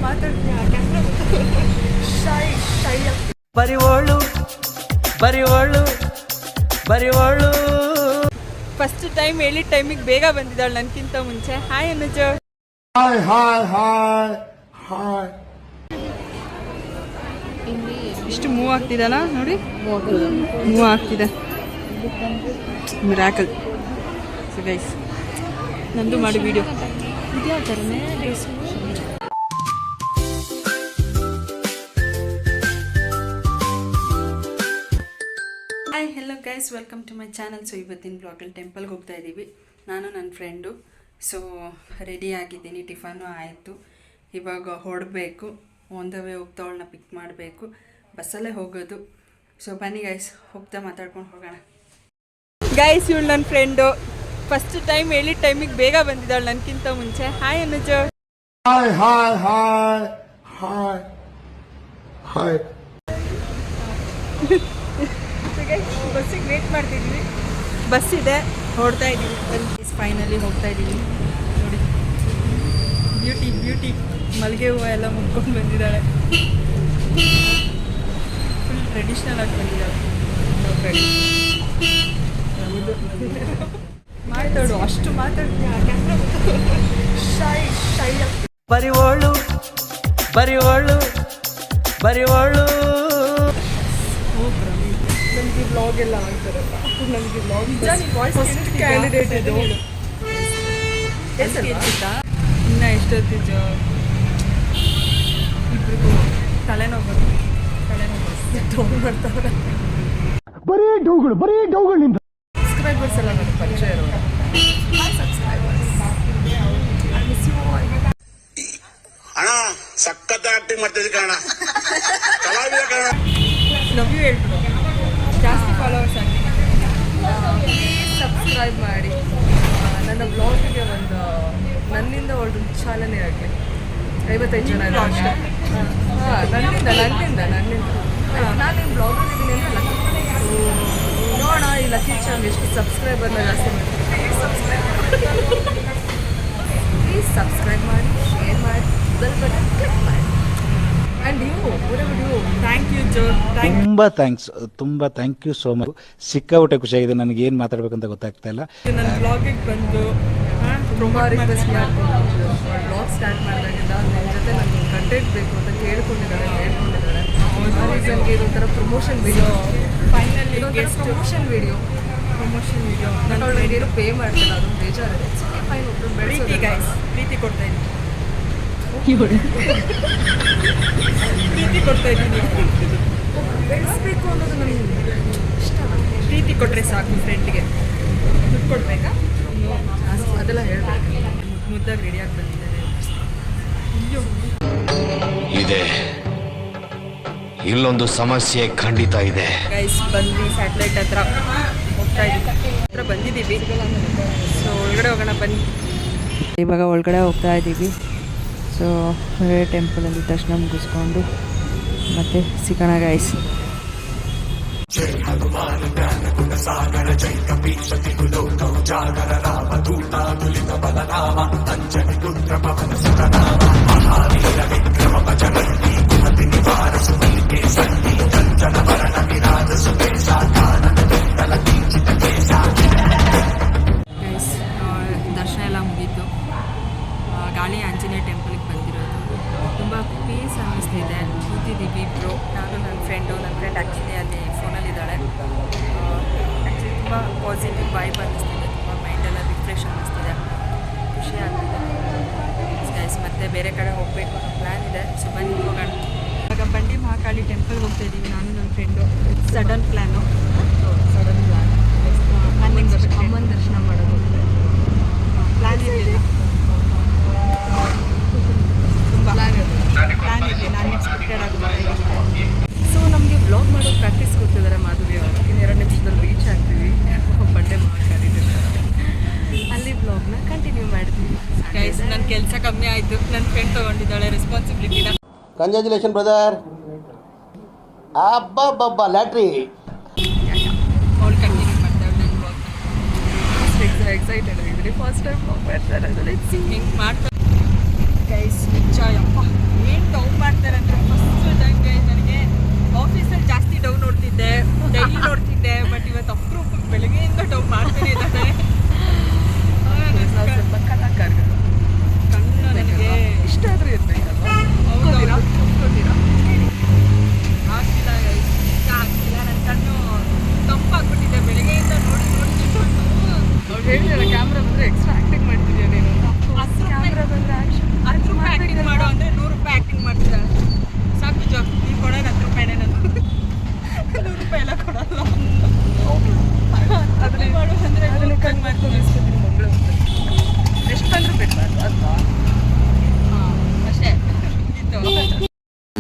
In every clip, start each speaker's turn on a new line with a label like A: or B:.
A: ಮಾತಾಡ್ತೀನಿ ಬರಿವೋಳು first time ಹೇಳಿದ ಟೈಮಿಗೆ ಬೇಗ ಬಂದಿದ್ದಾಳೆ ನನ್ಕಿಂತ ಮುಂಚೆ. ಹಾಯ್ ಅನುಜ. ಹಾಯ್ ಇಷ್ಟು ಮೂವ್ ಆಗ್ತಿದಲ್ಲ ನೋಡಿ, ಮೂವ್ ಆಗ್ತಿದೆ. ಮಿರಾಕಲ್. ಸೊ ಗೈಸ್ ನಂದು ಮಾಡಿ ವಿಡಿಯೋ ಇದ್ಯಾವ ಥರನೇ ರೇಸು. Hi hello guys, welcome to my channel. So ಇವತ್ತಿನ ಬ್ಲಾಗಲ್ಲಿ ಟೆಂಪಲ್ಗೆ ಹೋಗ್ತಾ ಇದ್ದೀವಿ ನಾನು ನನ್ನ ಫ್ರೆಂಡು. ಸೊ ರೆಡಿ ಆಗಿದ್ದೀನಿ, ಟಿಫನು ಆಯಿತು, ಇವಾಗ ಹೊರಡಬೇಕು. ಆನ್ ದ ವೇ ಹೋಗ್ತಾ ಅವಳನ್ನ ಪಿಕ್ ಮಾಡಬೇಕು, ಬಸ್ಸಲ್ಲೇ ಹೋಗೋದು. ಸೊ ಬನ್ನಿ ಗೈಸ್, ಹೋಗ್ತಾ ಮಾತಾಡ್ಕೊಂಡು ಹೋಗೋಣ. ಗೈಸ್ ಇವಳು ನನ್ನ ಫ್ರೆಂಡು, ಫಸ್ಟ್ ಟೈಮ್ ಹೇಳಿದ ಟೈಮಿಗೆ ಬೇಗ ಬಂದಿದ್ದಾಳೆ ನನ್ಕಿಂತ ಮುಂಚೆ. ಹಾಯ್ ಅನುಜ. ಹಾಯ್ ಬಸ್ಸಿಗೆ ವೇಟ್ ಮಾಡ್ತಿದ್ವಿ, ಬಸ್ ಇದೆ, ಹೊರಡ್ತಾ ಇದ್ದೀವಿ. ಫೈನಲಿ ಹೋಗ್ತಾ ಇದ್ದೀವಿ. ನೋಡಿ ಬ್ಯೂಟಿ ಮಲ್ಲಿಗೆ ಹೂವು ಎಲ್ಲ ಮುಟ್ಕೊಂಡು ಬಂದಿದ್ದಾಳೆ. ಫುಲ್ ಟ್ರೆಡಿಷ್ನಲ್ ಆಗಿ ಬಂದಿದ್ದಾಳೆ. ಮಾತಾಡು, ಅಷ್ಟು ಮಾತಾಡ್ತೀನಿ. ಬರಿವೋಳು ನನಗೆ ಬ್ಲಾಗ್ ಎಲ್ಲ ಆಗ್ತಾರಲ್ಲ, ನನಗೆ ಬ್ಲಾಗ್ ಫಸ್ಟ್ ಕ್ಯಾಂಡಿಡೇಟ್ ಇದು. ಇನ್ನು ಎಷ್ಟೊತ್ತಿದ್ದು ಇಬ್ಬರಿಗೂ ತಲೆನೋವು ಮಾಡ್ತಾವ್ರೆ. ಬರೀ ಡೌಗಳು ಸಬ್ಸ್ಕ್ರೈಬರ್ಸ್ ಎಲ್ಲ ನನಗೆ ಪರಿಚಯ ಇರೋರು.
B: ಅಣ್ಣ ಸಖತ್ ಆಕ್ಟಿಂಗ್ ಮಾಡ್ತಿದ್ದೆ ಕಣ,
A: ಲವ್ ಯು ಹೇಳ್ಬಿಡು, ಜಾಸ್ತಿ ಫಾಲೋವರ್ಸ್ ಆಗಿ
C: ಸಬ್ಸ್ಕ್ರೈಬ್ ಮಾಡಿ. ನನ್ನ ಬ್ಲಾಗಿಗೆ ಒಂದು ನನ್ನಿಂದ ಒಂದು ಚಾಲನೆ ಆಗಲಿ. 55 ಜನ ಅಷ್ಟೇ. ನನ್ನಿಂದ ನಾನು ನಿಮ್ಮ ಬ್ಲಾಗಲ್ಲಿದ್ದೀನಿ ಅಂತ ನೋಡೋಣ. ಈ ಲಕ್ಕಿ ಚಾಮ್ ಎಷ್ಟು ಸಬ್ಸ್ಕ್ರೈಬರ್ನ ಜಾಸ್ತಿ ಮಾಡ್ತೀನಿ. ಪ್ಲೀಸ್ ಸಬ್ಸ್ಕ್ರೈಬ್ ಮಾಡಿ, ಶೇರ್ ಮಾಡಿ, ಬೆಲ್ ಬಟನ್ ಕ್ಲಿಕ್ ಮಾಡಿ. ಆ್ಯಂಡ್ ಥ್ಯಾಂಕ್ ಯು ಜೋ.
D: ತುಂಬ ಥ್ಯಾಂಕ್ ಯು ಸೋ ಮಚ್. ಸಿಕ್ಕಾಬಿಟ್ಟೆ ಖುಷಿಯಾಗಿದೆ. ನನಗೆ ಏನು ಮಾತಾಡ್ಬೇಕಂತ ಗೊತ್ತಾಗ್ತಾ ಇಲ್ಲ.
A: ನನ್ನ ಬ್ಲಾಗಿಗೆ ಬಂದು
C: ತುಂಬ ರಿಕ್ವೆಸ್ಟ್ ಮಾಡ್ಕೊಂಡು ಬ್ಲಾಗ್ ಸ್ಟಾರ್ಟ್ ಮಾಡಿದಾಗಿಂದ ನನ್ನ ಜೊತೆ ನನಗೆ ಕಂಟೆಂಟ್ ಬೇಕು ಅಂತ ಕೇಳ್ಕೊಂಡಿದ್ದಾಳೆ. ಆ ರೀಸನ್ಗೆ ಇದೊಂಥರ promotion video, finally promotion video ನಾನು ಅವ್ಳಿಗೆ ಏನು ಪೇ ಮಾಡ್ತಿಲ್ಲ, ಅದೊಂದು ಬೇಜಾರಿದೆ. ಫೈನ್, ಒಬ್ಬರು ಬೆಳೆಸಿ ಗೈಸ್,
A: ಪ್ರೀತಿ ಕೊಡ್ತಾ ಇದ್ದೀನಿ. ಪ್ರೀತಿ ಕೊಡ್ತಾ ಇದ್ದೀನಿ.
C: ಬೆಳೆಸಬೇಕು ಅನ್ನೋದು ನನಗೆ ಇಷ್ಟ.
A: ಪ್ರೀತಿ ಕೊಟ್ಟರೆ ಸಾಕು. ಫ್ರೆಂಡ್ಗೆ ದುಡ್ಡು ಕೊಡ್ಬೇಕಾ?
C: ಅದೆಲ್ಲ ಹೇಳ್ಬೇಕು.
A: ಮುದ್ದಾಗಿ ರೆಡಿಯಾಗಿ ಬಂದಿದ್ದಾರೆ.
E: ಇದೆ, ಇಲ್ಲೊಂದು ಸಮಸ್ಯೆ ಖಂಡಿತ ಇದೆ.
A: ಗೈಸ್ ಬಂದ್ವಿ, ಸ್ಯಾಟಲೈಟ್ ಹತ್ರ ಹೋಗ್ತಾ ಇದ್ದೀವಿ, ಬಂದಿದ್ದೀವಿ. ಸೊ ಒಳಗಡೆ ಹೋಗೋಣ ಬನ್ನಿ. ಇವಾಗ ಒಳಗಡೆ ಹೋಗ್ತಾ ಇದ್ದೀವಿ. ಸೊ ಒಳ್ಳೆ ಟೆಂಪಲಲ್ಲಿ ದರ್ಶನ ಮುಗಿಸ್ಕೊಂಡು ಮತ್ತೆ ಸಿಗೋಣ ಗೈಸ್. ದರ್ಶನ ಎಲ್ಲ ಮುಗೀತು. ಗಾಳಿ ಆಂಜನೇಯ ಟೆಂಪಲ್ಗೆ ಬಂದಿರೋದು. ತುಂಬ ಪೀಸ್ ಅನ್ನಿಸ್ತಿದೆ. ಕೂತಿದ್ದೀವಿ ಇಬ್ಬರು, ನಾನು ನನ್ನ ಫ್ರೆಂಡ್ ಆ್ಯಕ್ಚುಲಿ ಅಲ್ಲಿ ಫೋನಲ್ಲಿದ್ದಾಳೆ. ಆ್ಯಕ್ಚುಲಿ ತುಂಬ ಪಾಸಿಟಿವ್ ವೈಬ್ ಅನ್ನಿಸ್ತಿದೆ, ತುಂಬ ಮೈಂಡೆಲ್ಲ ರಿಫ್ರೆಶ್ ಅನ್ನಿಸ್ತಿದೆ, ಖುಷಿ ಆಗ್ತಿದೆ ಗೈಸ್. ಮತ್ತೆ ಬೇರೆ ಕಡೆ ಹೋಗಬೇಕು ಅನ್ನೋ ಪ್ಲ್ಯಾನ್ ಇದೆ. ಸೊ ಬನ್ನಿ ಹೋಗೋಣ. ಇವಾಗ ಬಂಡಿ ಮಹಾಕಾಳಿ ಟೆಂಪಲ್ಗೆ ಹೋಗ್ತಾ ಇದ್ದೀವಿ ನಾನು ನನ್ನ ಫ್ರೆಂಡು. ಸಡನ್ ಪ್ಲ್ಯಾನ್
C: ಅಮ್ಮನ ದರ್ಶನ ಮಾಡೋದು
A: ಪ್ಲ್ಯಾನ್ ಇರಲಿಲ್ಲ, ತುಂಬ ಪ್ಲ್ಯಾನ್ ಇದೆ. ನಾನು ಎಕ್ಸ್ಪೆಕ್ಟೆಡ್ ಆಗಿದೆ.
C: ಸೊ ನಮಗೆ ಬ್ಲಾಗ್ ಮಾಡೋದು ಪ್ರಾಕ್ಟೀಸ್ ಕೊಡ್ತಿದ್ದಾರೆ ಮಾಧುರಿ ಅವರು. ಇನ್ನು 2 ನಿಮಿಷದಲ್ಲಿ ರೀಚ್ ಆಗ್ತೀವಿ ಬಂಡೆ ಮಹಾಕಾಳಿ ಅಲ್ಲಿ ಬ್ಲಾಗ್ನ ಕಂಟಿನ್ಯೂ ಮಾಡ್ತೀವಿ
A: ಗೈಸ್. ನನ್ನ ಕೆಲಸ ಕಮ್ಮಿ ಆಯಿತು, ನನ್ನ ಫ್ರೆಂಡ್ ತೊಗೊಂಡಿದ್ದಾಳೆ ರೆಸ್ಪಾನ್ಸಿಬಿಲಿಟಿನ.
F: Congratulation brother. ಅಬ್ಬಬ್ಬಬ್ಬ ಲ್ಯಾಟ್ರಿ.
A: ಅವಳು ಕಂಟಿನ್ಯೂ ಮಾಡ್ತಾಳೆ ನನ್ನ ಬ್ಲಾಗ್.
C: ಎಕ್ಸೈಟೆಡ್ ಆಗಿದ್ದೀನಿ. ಫಸ್ಟ್ ಟೈಮ್ ಬ್ಲಾಗ್ ಮಾಡ್ತಾರೆ.
A: ಹಿಂಗೆ ಮಾಡ್ತಾರೆ ಗೈಸ್. ನಿಜ ಯಪ್ಪ ಏನು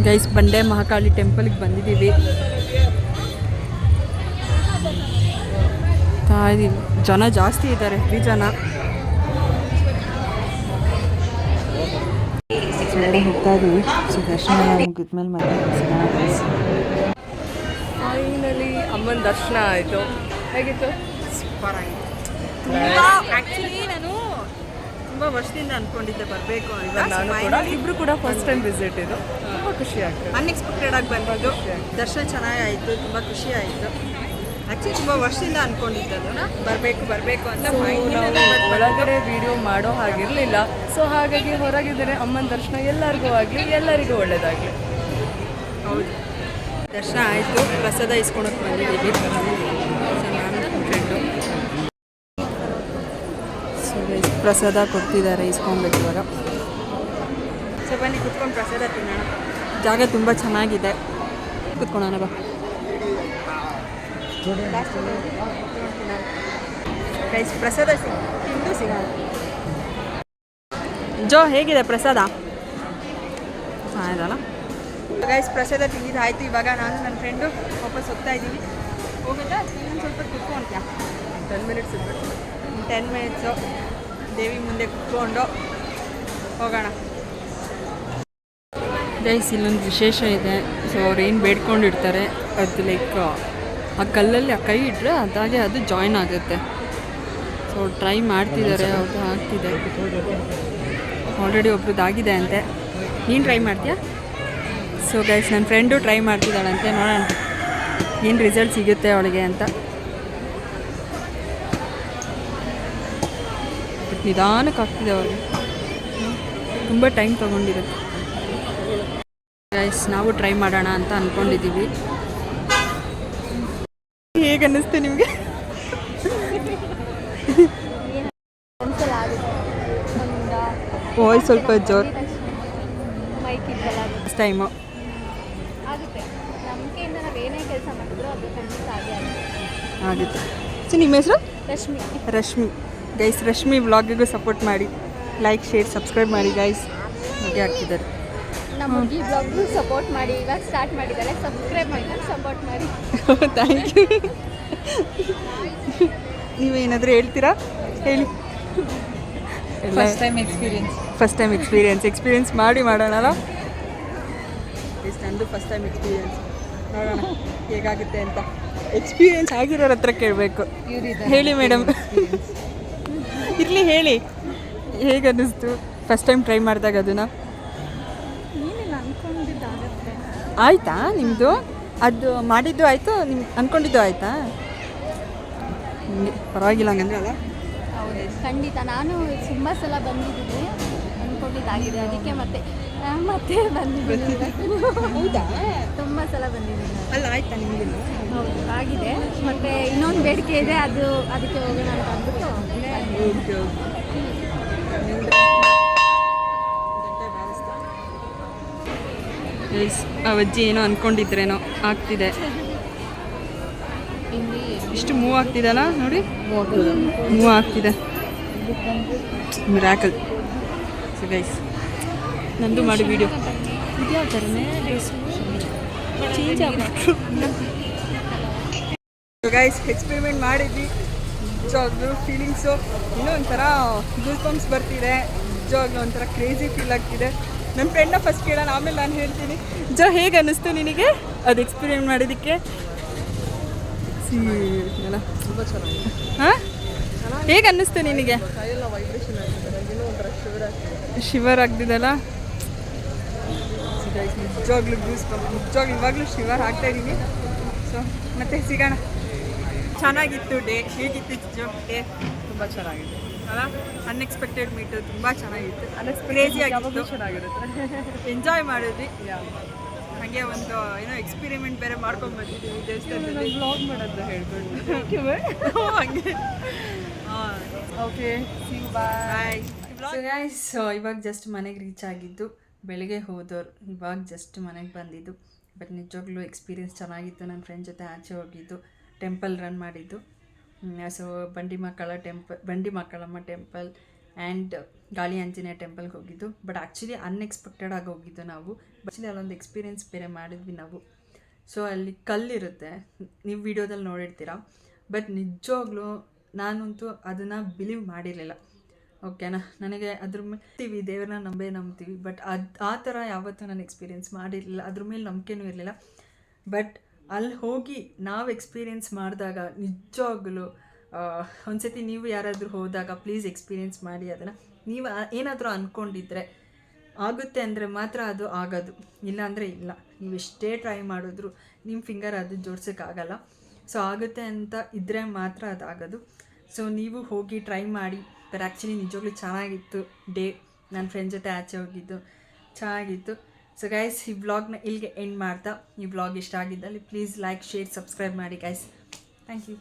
A: ಗೈಸ್ ಬಂಡೆ ಮಹಾಕಾಳಿ ಟೆಂಪಲ್ಗೆ ಬಂದಿದ್ದೀವಿ. ಜನ ಜಾಸ್ತಿ ಇದ್ದಾರೆ, ಹೆವಿ ಜನ. ಹೋಗ್ತಾ ಇದ್ದೀವಿ. ಸೊ ದರ್ಶನ ಮುಗಿದ್ಮೇಲೆ ಮತ್ತೆ
C: ಫೈನಲಿ ಅಮ್ಮನ ದರ್ಶನ ಆಯಿತು. ಹೇಗಿತ್ತು?
A: ಸೂಪರ್ ಆಗಿತ್ತು. ಆ್ಯಕ್ಚುಲಿ ನಾನು ತುಂಬ ವರ್ಷದಿಂದ ಅಂದ್ಕೊಂಡಿದ್ದೆ ಬರಬೇಕು ಅಂತ.
C: ನಾನು ಕೂಡ ಇಬ್ಬರು ಕೂಡ ಫಸ್ಟ್ ಟೈಮ್ ವಿಸಿಟ್ ಇದು. ತುಂಬ ಖುಷಿ ಆಗ್ತದೆ.
A: ಅನ್ಎಕ್ಸ್ಪೆಕ್ಟೆಡ್ ಆಗಿ ಬಂದಿದ್ದು. ದರ್ಶನ ಚೆನ್ನಾಗಾಯಿತು, ತುಂಬ ಖುಷಿ ಆಯಿತು. ಆ್ಯಕ್ಚುಲಿ ತುಂಬ ವರ್ಷದಿಂದ ಅಂದ್ಕೊಂಡಿದ್ದದು ಬರಬೇಕು ಅಂತ.
C: ನಾವು ಒಳಗಡೆ ವಿಡಿಯೋ ಮಾಡೋ ಹಾಗಿರಲಿಲ್ಲ. ಸೊ ಹಾಗಾಗಿ ಹೊರಗಿದ್ದರೆ ಅಮ್ಮನ ದರ್ಶನ ಎಲ್ಲರಿಗೂ ಆಗಲಿ, ಎಲ್ಲರಿಗೂ ಒಳ್ಳೆಯದಾಗಲಿ.
A: ಹೌದು, ದರ್ಶನ ಆಯಿತು. ಪ್ರಸಾದ ಇಸ್ಕೊಳಕ್ಕೆ ಬಂದಿದ್ದೀವಿ. ಸೊ ನಾನು ಫ್ರೆಂಡು. ಸೊ ಪ್ರಸಾದ ಕೊಡ್ತಿದ್ದಾರೆ, ಇಸ್ಕೊಳ್ಬೇಕು ಇವಾಗ. ಸೊ ಬನ್ನಿ ಕುತ್ಕೊಂಡು ಪ್ರಸಾದ ತಿನ್ನೋಣ. ಜಾಗ ತುಂಬ ಚೆನ್ನಾಗಿದೆ, ಕುತ್ಕೊಳ್ಳೋಣ ಬಾ. ಗೈಸ್ ಪ್ರಸಾದ ತಿಂದು ಸಿಗೋಣ. ಜೋ ಹೇಗಿದೆ ಪ್ರಸಾದ? ಚೆನ್ನಾಗಿದಲ್ಲ ಗೈಸ್. ಪ್ರಸಾದ ತಿಂದಿದ್ದು ಆಯಿತು. ಇವಾಗ ನಾನು ನನ್ನ ಫ್ರೆಂಡು ವಾಪಸ್ ಹೋಗ್ತಾ ಇದ್ದೀವಿ. ಹೋಗುತ್ತಾ ಇನ್ನೊಂದು ಸ್ವಲ್ಪ ಕುತ್ಕೊಂಡ್ಯಾ?
C: 10 ಮಿನಿಟ್ಸ್ ಇರಬೇಕು.
A: 10 ಮಿನಿಟ್ಸು ದೇವಿ ಮುಂದೆ ಕುತ್ಕೊಂಡು ಹೋಗೋಣ. ಗೈಸ್ ಇಲ್ಲೊಂದು ವಿಶೇಷ ಇದೆ. ಸೊ ಅವ್ರು ಏನು ಬೇಡ್ಕೊಂಡಿರ್ತಾರೆ ಅದು ಲೈಕ್ ಆ ಕಲ್ಲಲ್ಲಿ ಆ ಕೈ ಇಟ್ಟರೆ ಅದಾಗೆ ಅದು ಜಾಯಿನ್ ಆಗುತ್ತೆ. ಸೊ ಟ್ರೈ ಮಾಡ್ತಿದ್ದಾರೆ, ಅವ್ರದ್ದು ಆಗ್ತಿದೆ. ಆಲ್ರೆಡಿ ಒಬ್ರದ್ದಾಗಿದೆ ಅಂತೆ. ನೀನು ಟ್ರೈ ಮಾಡ್ತೀಯಾ? ಸೊ ಗೈಸ್ ನನ್ನ ಫ್ರೆಂಡು ಟ್ರೈ ಮಾಡ್ತಿದ್ದಾಳಂತೆ. ನೋಡೋಣ ಏನು ರಿಸಲ್ಟ್ ಸಿಗುತ್ತೆ ಅವಳಿಗೆ ಅಂತ. ನಿಧಾನಕ್ಕೆ ಆಗ್ತಿದೆ ಅವ್ರಿಗೆ, ತುಂಬ ಟೈಮ್ ತೊಗೊಂಡಿರುತ್ತೆ. ಗೈಸ್ ನಾವು ಟ್ರೈ ಮಾಡೋಣ ಅಂತ ಅಂದ್ಕೊಂಡಿದ್ದೀವಿ. ಹೇಗೆ ಅನ್ನಿಸ್ತು ನಿಮಗೆ? ವಾಯ್ಸ್ ಸ್ವಲ್ಪ ಜೋರು. ಫಸ್ಟ್ ಟೈಮು
G: ಆಗುತ್ತೆ. ನಂಬಿಕೆಯಿಂದ ನಾವು ಏನೇ ಕೆಲಸ ಮಾಡಿದ್ರು ಅದು ಖಂಡಿತ
A: ಆಗುತ್ತೆ. ಸೊ ನಿಮ್ಮ ಹೆಸರು?
G: ರಶ್ಮಿ.
A: ರಶ್ಮಿ. ಗೈಸ್ ರಶ್ಮಿ ವ್ಲಾಗಿಗೂ ಸಪೋರ್ಟ್ ಮಾಡಿ, ಲೈಕ್ ಶೇರ್ ಸಬ್ಸ್ಕ್ರೈಬ್ ಮಾಡಿ ಗೈಸ್. ಹಾಗೆ ಆಗ್ತಿದ್ದಾರೆ.
G: ನಮ್ಮ ಹುಡುಗಿ ಬ್ಲಾಗ್ಗೂ ಸಪೋರ್ಟ್ ಮಾಡಿ. ಇವಾಗ ಸ್ಟಾರ್ಟ್ ಮಾಡಿದ್ದಾರೆ, ಸಬ್ಸ್ಕ್ರೈಬ್ ಮಾಡಿ ಸಪೋರ್ಟ್ ಮಾಡಿ.
A: Thank you. ನೀವೇನಾದರೂ ಹೇಳ್ತೀರಾ? ಹೇಳಿ.
C: ಫಸ್ಟ್ ಟೈಮ್
A: ಎಕ್ಸ್ಪೀರಿಯನ್ಸ್ ಮಾಡಿ ಮಾಡೋಣಲ್ಲ. ನಂದು ಫಸ್ಟ್ ಟೈಮ್ ಎಕ್ಸ್ಪೀರಿಯನ್ಸ್. ನೋಡೋಣ ಹೇಗಾಗುತ್ತೆ ಅಂತ. ಎಕ್ಸ್ಪೀರಿಯನ್ಸ್ ಆಗಿರೋರ ಹತ್ರ ಕೇಳಬೇಕು. ಹೇಳಿ ಮೇಡಮ್. ಇರಲಿ ಹೇಳಿ, ಹೇಗೆ ಅನ್ನಿಸ್ತು ಫಸ್ಟ್ ಟೈಮ್ ಟ್ರೈ ಮಾಡಿದಾಗ ಅದನ್ನು?
G: ಏನಿಲ್ಲ, ಅಂದ್ಕೊಂಡಿದ್ದಾಗುತ್ತೆ.
A: ಆಯಿತಾ ನಿಮ್ಮದು? ಅದು ಮಾಡಿದ್ದು ಆಯಿತು, ನಿಮ್ಗೆ ಅಂದ್ಕೊಂಡಿದ್ದು ಆಯಿತಾ? ಪರವಾಗಿಲ್ಲ ಹಂಗಂದ್ರೆ ಅಲ್ಲ.
G: ಹೌದು ಖಂಡಿತ. ನಾನು ತುಂಬ ಸಲ ಬಂದಿದ್ದೀನಿ, ಅಂದ್ಕೊಂಡಿದ್ದಾಗಿದೆ. ಅದಕ್ಕೆ ಮತ್ತೆ ಬಂದಿದ್ದೀನಿ.
A: ಹೌದಾ?
G: ತುಂಬ ಸಲ ಬಂದಿದ್ದೀನಿ.
A: ಅಲ್ಲ ಆಯಿತಾ ನಿಮಗೂ?
G: ಹೌದು ಆಗಿದೆ. ಮತ್ತು ಇನ್ನೊಂದು ಬೇಡಿಕೆ ಇದೆ, ಅದಕ್ಕೆ ಹೋಗೋಣ ಅಂತ ಅಂದ್ಬಿಟ್ಟು.
A: ಓಕೆ ಆ ಅಜ್ಜಿ ಏನೋ ಅಂದ್ಕೊಂಡಿದ್ರೇನೋ ಆಗ್ತಿದೆ. ಇಷ್ಟು ಮೂವ್ ಆಗ್ತಿದೆಲ್ಲ ನೋಡಿ, ಮೂವ್ ಆಗ್ತಿದೆ. ಮಿರಾಕಲ್. ಸೊ ಗೈಸ್ ನಂದು ಮಾಡಿ ವಿಡಿಯೋ ಇದು ಯಾವ ಥರನೇ ಚೇಂಜ್ ಆಗ್ಬಿಟ್ಟು. ಗೈಸ್ ಎಕ್ಸ್ಪೆರಿಮೆಂಟ್ ಮಾಡಿದ್ವಿ. ನಿಜವಾಗ್ಲೂ ಫೀಲಿಂಗ್ಸು ಇನ್ನೂ ಒಂಥರ ಗೂಸ್ ಬಂಪ್ಸ್ ಬರ್ತಿದೆ. ನಿಜವಾಗ್ಲೂ ಒಂಥರ ಕ್ರೇಜಿ ಫೀಲ್ ಆಗ್ತಿದೆ. ನನ್ನ ಫ್ರೆಂಡ್ನ ಫಸ್ಟ್ ಕೇಳೋಣ, ಆಮೇಲೆ ನಾನು ಹೇಳ್ತೀನಿ. ಹೇಗೆ ಅನ್ನಿಸ್ತು ನಿನಗೆ ಅದು ಎಕ್ಸ್ಪೆರಿಮೆಂಟ್ ಮಾಡಿದ್ದಕ್ಕೆ? ಅಲ್ಲ
C: ತುಂಬ ಚೆನ್ನಾಗಿದೆ.
A: ಹಾಂ, ಹೇಗೆ ಅನ್ನಿಸ್ತು ನಿನಗೆ?
C: ಕೈಯೆಲ್ಲ ವೈಬ್ರೇಷನ್ ಆಗ್ತಿದೆ, ಇನ್ನೂ ಒಂಥರ
A: ಶಿವರ್ ಆಗ್ತಿದಲ್ಲ. ನಿಜವಾಗ್ಲೂ ನಿಜವಾಗ್ಲೂ ಇವಾಗಲೂ ಶಿವರ್ ಆಗ್ತಾ ಇದ್ದೀನಿ. ಸೊ ಮತ್ತೆ ಸಿಗೋಣ. ಚೆನ್ನಾಗಿತ್ತು ಡೇ. ಹೇಗಿತ್ತು ಡೇ?
C: ತುಂಬ ಚೆನ್ನಾಗಿದೆ
A: ಅಲ್ಲ, ಅನ್ಎಕ್ಸ್ಪೆಕ್ಟೆಡ್ ಮೀಟು ತುಂಬ ಚೆನ್ನಾಗಿತ್ತು. ಕ್ರೇಜಿ ಆಗಿತ್ತು,
C: ಚೆನ್ನಾಗಿರುತ್ತೆ.
A: ಎಂಜಾಯ್ ಮಾಡಿದ್ವಿ. ಹಾಗೆ ಒಂದು ಏನೋ ಎಕ್ಸ್ಪೆರಿಮೆಂಟ್ ಬೇರೆ ಮಾಡ್ಕೊಂಡು ಬಂದಿದ್ದೀವಿ ದೇವಸ್ಥಾನದಲ್ಲಿ.
C: ಬ್ಲಾಗ್ ಮಾಡೋದು ಹೇಳ್ಕೊಂಡು
A: ಹಂಗೆ.
C: Okay, see you, bye.
A: So ಇವಾಗ ಜಸ್ಟ್ ಮನೆಗೆ ರೀಚ್ ಆಗಿದ್ದು. ಬೆಳಿಗ್ಗೆ ಹೋದವ್ರು, ಇವಾಗ ಜಸ್ಟ್ ಮನೆಗೆ ಬಂದಿದ್ದು. ಬಟ್ ನಿಜವಾಗ್ಲೂ ಎಕ್ಸ್ಪೀರಿಯೆನ್ಸ್ ಚೆನ್ನಾಗಿತ್ತು. ನನ್ನ ಫ್ರೆಂಡ್ ಜೊತೆ ಆಚೆ ಹೋಗಿದ್ದು, ಟೆಂಪಲ್ ರನ್ ಮಾಡಿದ್ದು. ಸೊ ಬಂಡಿ ಮಕ್ಕಳಮ್ಮ ಟೆಂಪಲ್, ಆ್ಯಂಡ್ ಗಾಳಿ ಆಂಜನೇಯ ಟೆಂಪಲ್ಗೆ ಹೋಗಿದ್ದು. ಬಟ್ ಆ್ಯಕ್ಚುಲಿ ಅನ್ಎಕ್ಸ್ಪೆಕ್ಟೆಡ್ ಆಗಿ ಹೋಗಿದ್ದು ನಾವು. ಆ್ಯಕ್ಚುಲಿ ಅಲ್ಲೊಂದು ಎಕ್ಸ್ಪೀರಿಯೆನ್ಸ್ ಬೇರೆ ಮಾಡಿದ್ವಿ ನಾವು. ಸೊ ಅಲ್ಲಿ ಕಲ್ಲಿರುತ್ತೆ, ನೀವು ವಿಡಿಯೋದಲ್ಲಿ ನೋಡಿರ್ತೀರ. ಬಟ್ ನಿಜವಾಗ್ಲೂ ನಾನಂತೂ ಅದನ್ನು ಬಿಲೀವ್ ಮಾಡಿರಲಿಲ್ಲ. ಓಕೆನಾ, ನನಗೆ ಅದ್ರ ಮೇಲೆ ದೇವ್ರನ್ನ ನಂಬ್ತೀವಿ. ಬಟ್ ಆ ಥರ ಯಾವತ್ತೂ ನಾನು ಎಕ್ಸ್ಪೀರಿಯೆನ್ಸ್ ಮಾಡಿರಲಿಲ್ಲ, ಅದ್ರ ಮೇಲೆ ನಂಬಿಕೆನೂ ಇರಲಿಲ್ಲ. ಬಟ್ ಅಲ್ಲಿ ಹೋಗಿ ನಾವು ಎಕ್ಸ್ಪೀರಿಯೆನ್ಸ್ ಮಾಡಿದಾಗ ನಿಜವಾಗ್ಲೂ ಒಂದ್ಸತಿ ನೀವು ಯಾರಾದರೂ ಹೋದಾಗ ಪ್ಲೀಸ್ ಎಕ್ಸ್ಪೀರಿಯೆನ್ಸ್ ಮಾಡಿ ಅದನ್ನು. ನೀವು ಏನಾದರೂ ಅಂದ್ಕೊಂಡಿದ್ರೆ ಆಗುತ್ತೆ ಅಂದರೆ ಮಾತ್ರ ಅದು ಆಗೋದು, ಇಲ್ಲ ಅಂದರೆ ಇಲ್ಲ. ನೀವು ಎಷ್ಟೇ ಟ್ರೈ ಮಾಡಿದ್ರು ನಿಮ್ಮ ಫಿಂಗರ್ ಅದು ಜೋಡ್ಸೋಕ್ಕಾಗಲ್ಲ. ಸೊ ಆಗುತ್ತೆ ಅಂತ ಇದ್ದರೆ ಮಾತ್ರ ಅದು ಆಗೋದು. ಸೊ ನೀವು ಹೋಗಿ ಟ್ರೈ ಮಾಡಿ. ಬಟ್ ಆ್ಯಕ್ಚುಲಿ ನಿಜವಾಗ್ಲೂ ಚೆನ್ನಾಗಿತ್ತು ಡೇ. ನನ್ನ ಫ್ರೆಂಡ್ ಜೊತೆ ಆಚೆ ಹೋಗಿದ್ದು ಚೆನ್ನಾಗಿತ್ತು. ಸೊ ಗೈಸ್, ಈ ವ್ಲಾಗ್ನ ಇಲ್ಲಿಗೆ ಎಂಡ್ ಮಾಡ್ತಾ, ಈ ವ್ಲಾಗ್ ಇಷ್ಟ ಆಗಿದ್ದಲ್ಲಿ ಪ್ಲೀಸ್ ಲೈಕ್, ಶೇರ್, ಸಬ್ಸ್ಕ್ರೈಬ್ ಮಾಡಿ ಗೈಸ್. Thank you.